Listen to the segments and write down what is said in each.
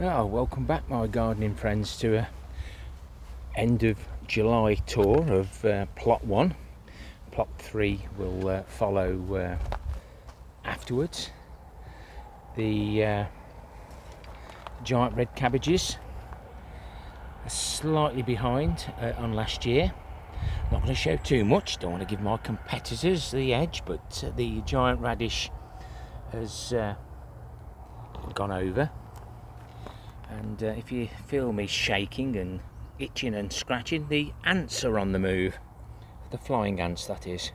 Oh, welcome back my gardening friends to a end of July tour of plot 1. Plot 3 will follow afterwards. The giant red cabbages are slightly behind on last year. Not going to show too much, don't want to give my competitors the edge, but the giant radish has gone over. And if you feel me shaking and itching and scratching, the ants are on the move. The flying ants, that is.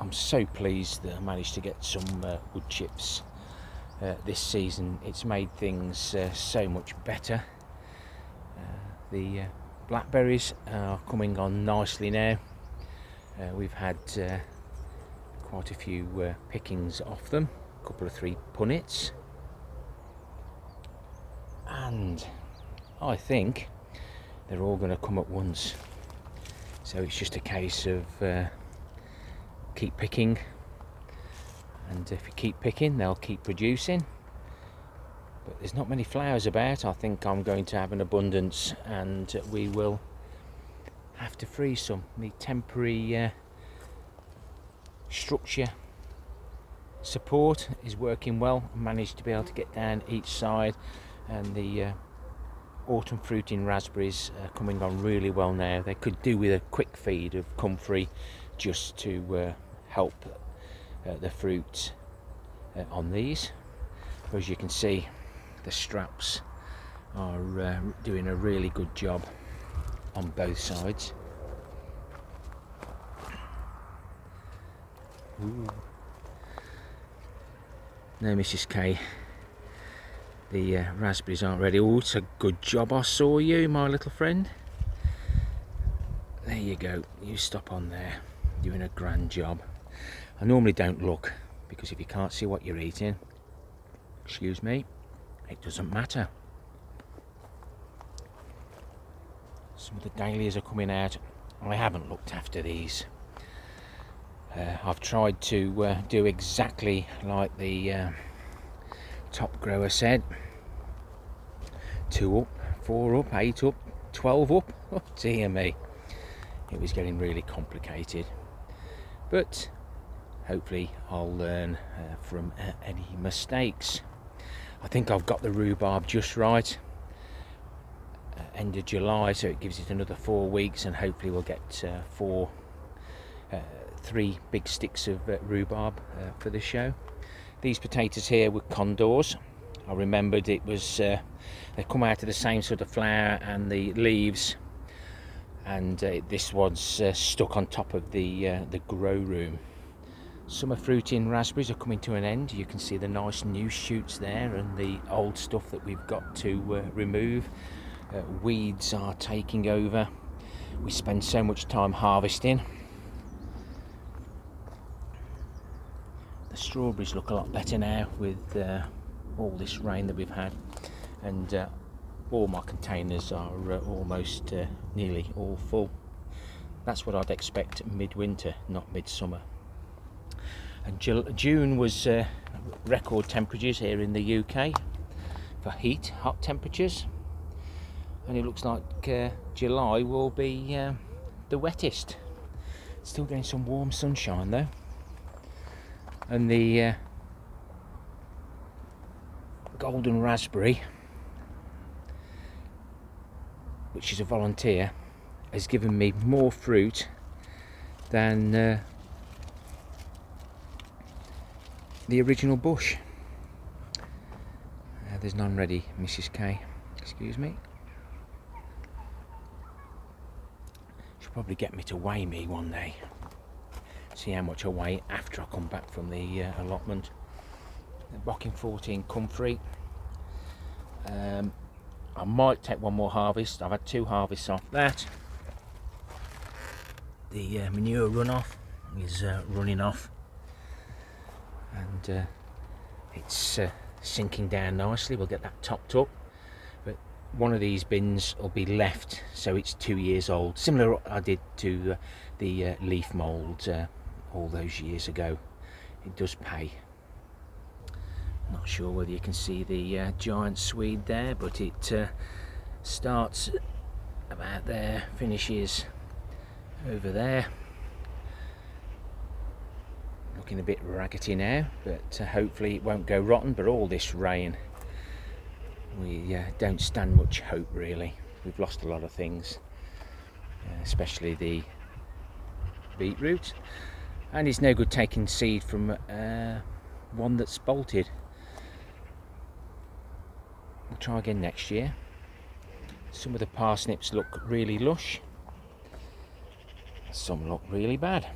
I'm so pleased that I managed to get some wood chips this season. It's made things so much better. The blackberries are coming on nicely now. We've had quite a few pickings off them, a couple of 3 punnets. And I think they're all going to come at once, so it's just a case of keep picking, and if you keep picking they'll keep producing. But there's not many flowers about. I think I'm going to have an abundance, and we will have to freeze some. The temporary structure support is working well. I managed to be able to get down each side, and the autumn fruiting raspberries are coming on really well now. They could do with a quick feed of comfrey just to help the fruit on these. As you can see, the straps are doing a really good job on both sides. Ooh. No, Mrs. K, the raspberries aren't ready. Oh, it's a good job I saw you, my little friend. There you go, you stop on there, doing a grand job. I normally don't look, because if you can't see what you're eating, excuse me, it doesn't matter. Some of the dahlias are coming out. I haven't looked after these. I've tried to do exactly like the top grower said. 2 up, 4 up, 8 up, 12 up. Oh dear me, it was getting really complicated, but hopefully I'll learn from any mistakes. I think I've got the rhubarb just right. End of July, so it gives it another 4 weeks, and hopefully we'll get 3 big sticks of rhubarb for the show. These potatoes here were condors. I remembered it was they come out of the same sort of flower and the leaves, and this one's stuck on top of the grow room. Summer fruiting raspberries are coming to an end. You can see the nice new shoots there, and the old stuff that we've got to remove. Weeds are taking over. We spend so much time harvesting. The strawberries look a lot better now with all this rain that we've had, and all my containers are almost nearly all full. That's what I'd expect midwinter, not midsummer. And June was record temperatures here in the UK for hot temperatures, and it looks like July will be the wettest. Still getting some warm sunshine though. And the golden raspberry, which is a volunteer, has given me more fruit than the original bush. There's none ready, Mrs. K. Excuse me. She'll probably get me to weigh me one day. See how much I weigh after I come back from the allotment. The Bocking 14 comfrey. I might take one more harvest. I've had 2 harvests off that. The manure runoff is running off, and it's sinking down nicely. We'll get that topped up, but one of these bins will be left, so it's 2 years old, similar to what I did to the leaf mould all those years ago. It does pay. Not Not sure whether you can see the giant swede there, but it starts about there, finishes over there. Looking a bit raggedy now, but hopefully it won't go rotten. But all this rain, we don't stand much hope really. We've lost a lot of things, especially the beetroot, and it's no good taking seed from one that's bolted. We'll try again next year. Some of the parsnips look really lush, some look really bad.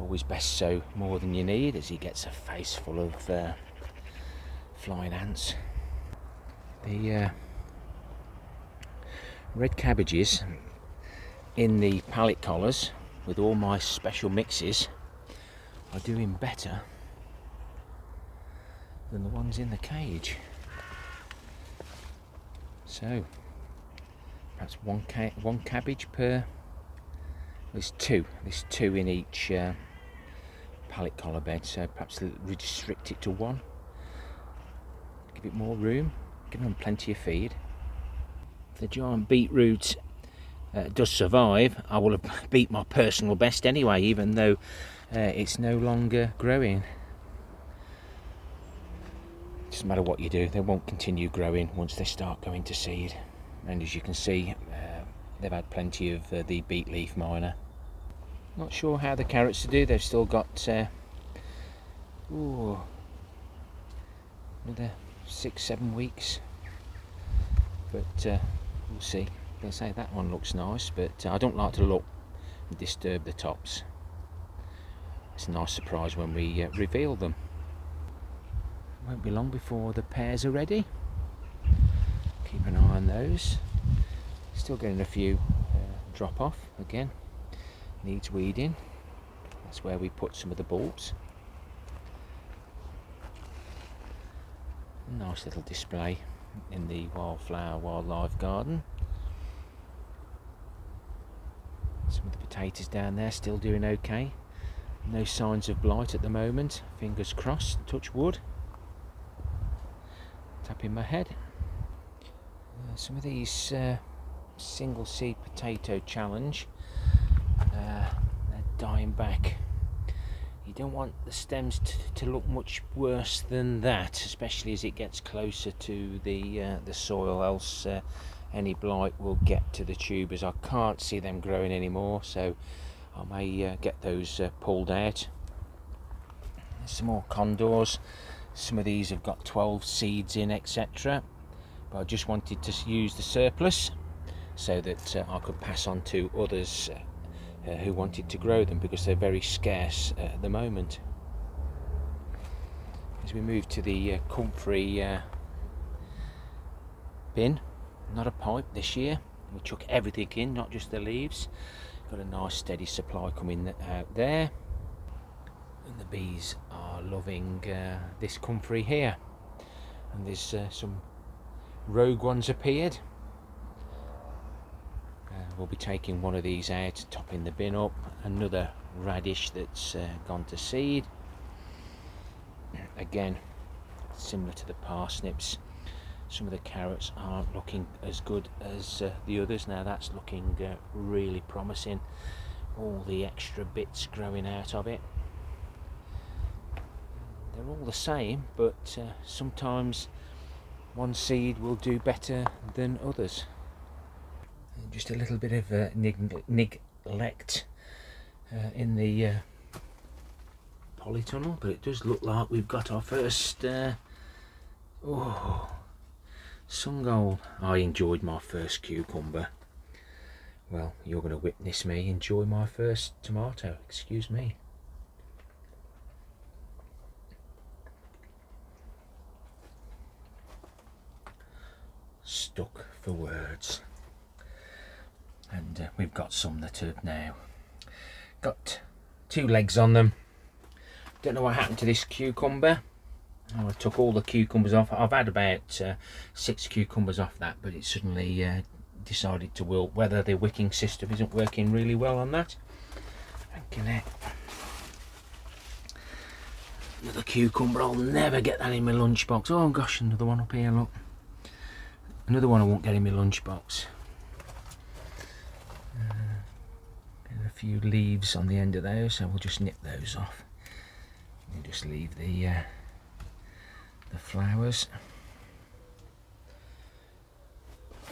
Always best sow more than you need, as he gets a face full of flying ants. The red cabbages in the pallet collars with all my special mixes are doing better than the ones in the cage. So perhaps one cabbage per. There's two in each pallet collar bed, so perhaps restrict it to one. Give it more room, give them plenty of feed. If the giant beetroot does survive, I will have beat my personal best anyway, even though it's no longer growing. Doesn't matter what you do, they won't continue growing once they start going to seed. And as you can see, they've had plenty of the beet leaf miner. Not sure how the carrots to do. They've still got another 6-7 weeks, but we'll see. They say that one looks nice, but I don't like to look and disturb the tops. It's a nice surprise when we reveal them. Won't be long before the pears are ready. Keep an eye on those. Still getting a few drop off again. Needs weeding. That's where we put some of the bulbs. A nice little display in the wildlife garden. Some of the potatoes down there still doing okay. No signs of blight at the moment. Fingers crossed, touch wood. Tapping my head. Some of these single seed potato challenge, they're dying back. You don't want the stems to look much worse than that, especially as it gets closer to the soil, else any blight will get to the tubers. I can't see them growing anymore, so I may get those pulled out. There's some more condors. Some of these have got 12 seeds in, etc. But I just wanted to use the surplus so that I could pass on to others who wanted to grow them, because they're very scarce at the moment. As we move to the comfrey bin, not a pipe this year. We chuck everything in, not just the leaves. Got a nice steady supply coming out there. And the bees are loving this comfrey here. And there's some rogue ones appeared. We'll be taking one of these out, topping the bin up. Another radish that's gone to seed. Again, similar to the parsnips, some of the carrots aren't looking as good as the others. Now that's looking really promising. All the extra bits growing out of it. They're all the same, but sometimes one seed will do better than others. Just a little bit of neglect in the polytunnel, but it does look like we've got our first sun gold. I enjoyed my first cucumber. Well, you're going to witness me enjoy my first tomato, excuse me. Stuck for words. And we've got some that have now got 2 legs on them. Don't know what happened to this cucumber. I took all the cucumbers off. I've had about 6 cucumbers off that, but it suddenly decided to wilt. Whether the wicking system isn't working really well on that. Thank you, Net. Another cucumber, I'll never get that in my lunchbox. Oh gosh, another one up here, look. Another one I won't get in my lunchbox. A few leaves on the end of those, so we'll just nip those off. We'll just leave the flowers.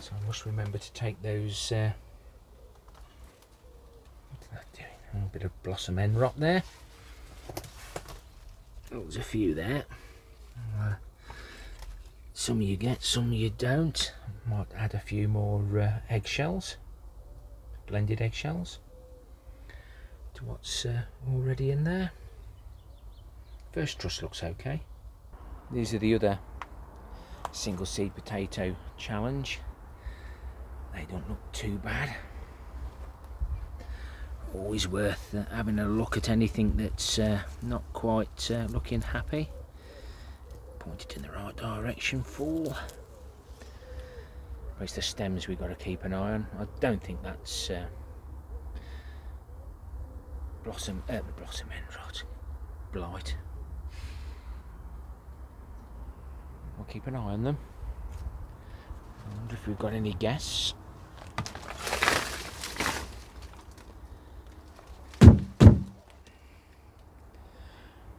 So I must remember to take those. What's that doing? A bit of blossom end rot there. Oh, there's a few there. Some you get, some you don't. Might add a few more eggshells, blended eggshells, to what's already in there. First truss looks okay. These are the other single seed potato challenge. They don't look too bad. Always worth having a look at anything that's not quite looking happy. Point it in the right direction, fool. But it's the stems we've got to keep an eye on. I don't think that's blossom end rot, blight. We'll keep an eye on them. I wonder if we've got any guests.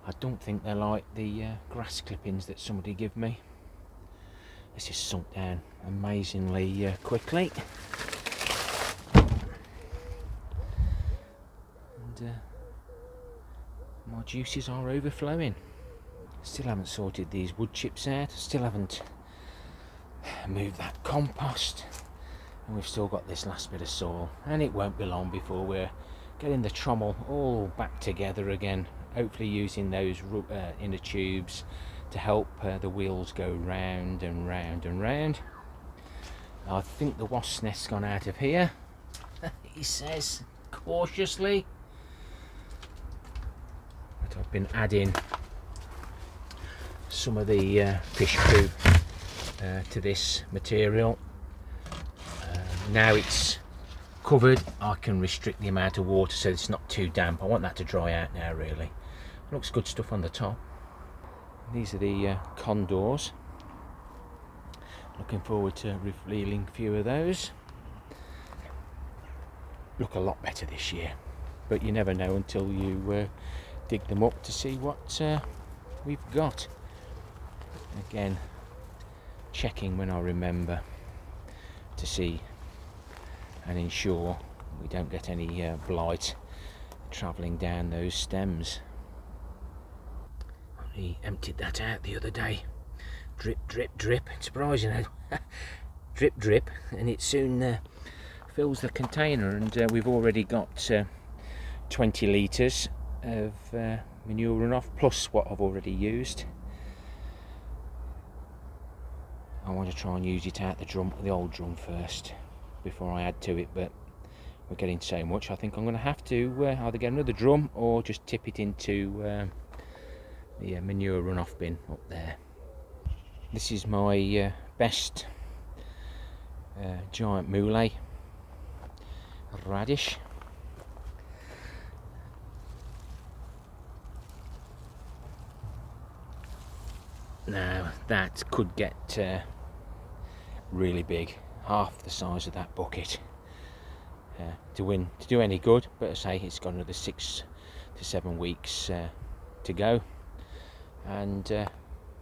I don't think they're like the grass clippings that somebody gave me. This is sunk down amazingly quickly. And my juices are overflowing. Still haven't sorted these wood chips out. Still haven't moved that compost. And we've still got this last bit of soil. And it won't be long before we're getting the trommel all back together again. Hopefully using those inner tubes to help the wheels go round and round and round. I think the wasp's nest's gone out of here, he says cautiously. But I've been adding some of the fish poo to this material. Now it's covered, I can restrict the amount of water so it's not too damp. I want that to dry out now really. Looks good stuff on the top. These are the condors. Looking forward to revealing a few of those. Look a lot better this year, but you never know until you dig them up to see what we've got. Again, checking when I remember to see and ensure we don't get any blight travelling down those stems. He emptied that out the other day. Drip, drip, drip. It's surprising how drip, drip, and it soon fills the container. And we've already got 20 litres of manure runoff plus what I've already used. I want to try and use it out the old drum first before I add to it, but we're getting so much. I think I'm going to have to either get another drum or just tip it into the manure runoff bin up there. This is my best giant muley radish. Now that could get really big, half the size of that bucket to do any good, but I say it's got another 6 to 7 weeks to go. And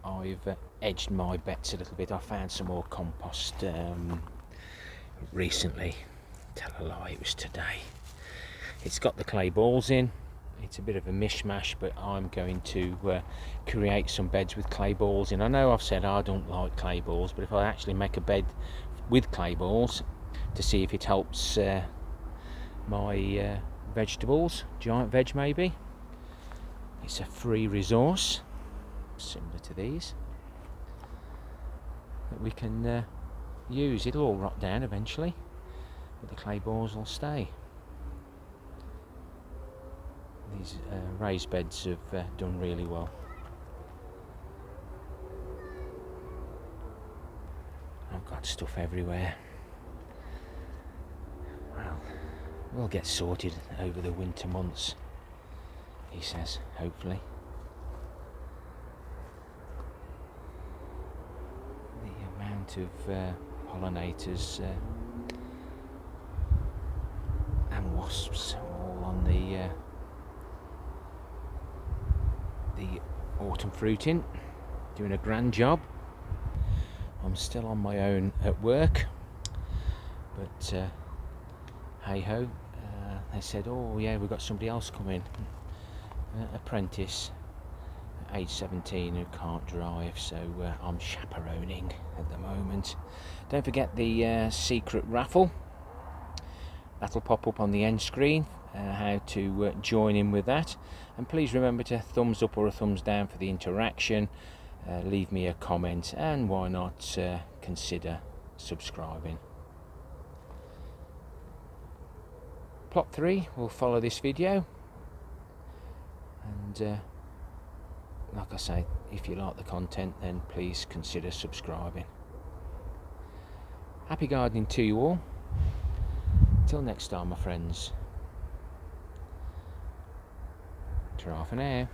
I've edged my bets a little bit. I found some more compost recently. Tell a lie, it was today. It's got the clay balls in. It's a bit of a mishmash, but I'm going to create some beds with clay balls in. I know I've said I don't like clay balls, but if I actually make a bed with clay balls to see if it helps my vegetables, giant veg maybe. It's a free resource, similar to these, that we can use. It'll all rot down eventually, but the clay balls will stay. These raised beds have done really well. I've got stuff everywhere. Well, we'll get sorted over the winter months, he says, hopefully. of pollinators and wasps all on the autumn fruiting, doing a grand job. I'm still on my own at work, but hey ho, they said, oh yeah, we've got somebody else coming, apprentice, age 17, who can't drive, so I'm chaperoning at the moment. Don't forget the secret raffle. That'll pop up on the end screen, how to join in with that. And please remember to thumbs up or a thumbs down for the interaction. Leave me a comment, and why not consider subscribing. Plot 3 will follow this video, and like I say, if you like the content, then please consider subscribing. Happy gardening to you all. Till next time, my friends. Ta-ra for now.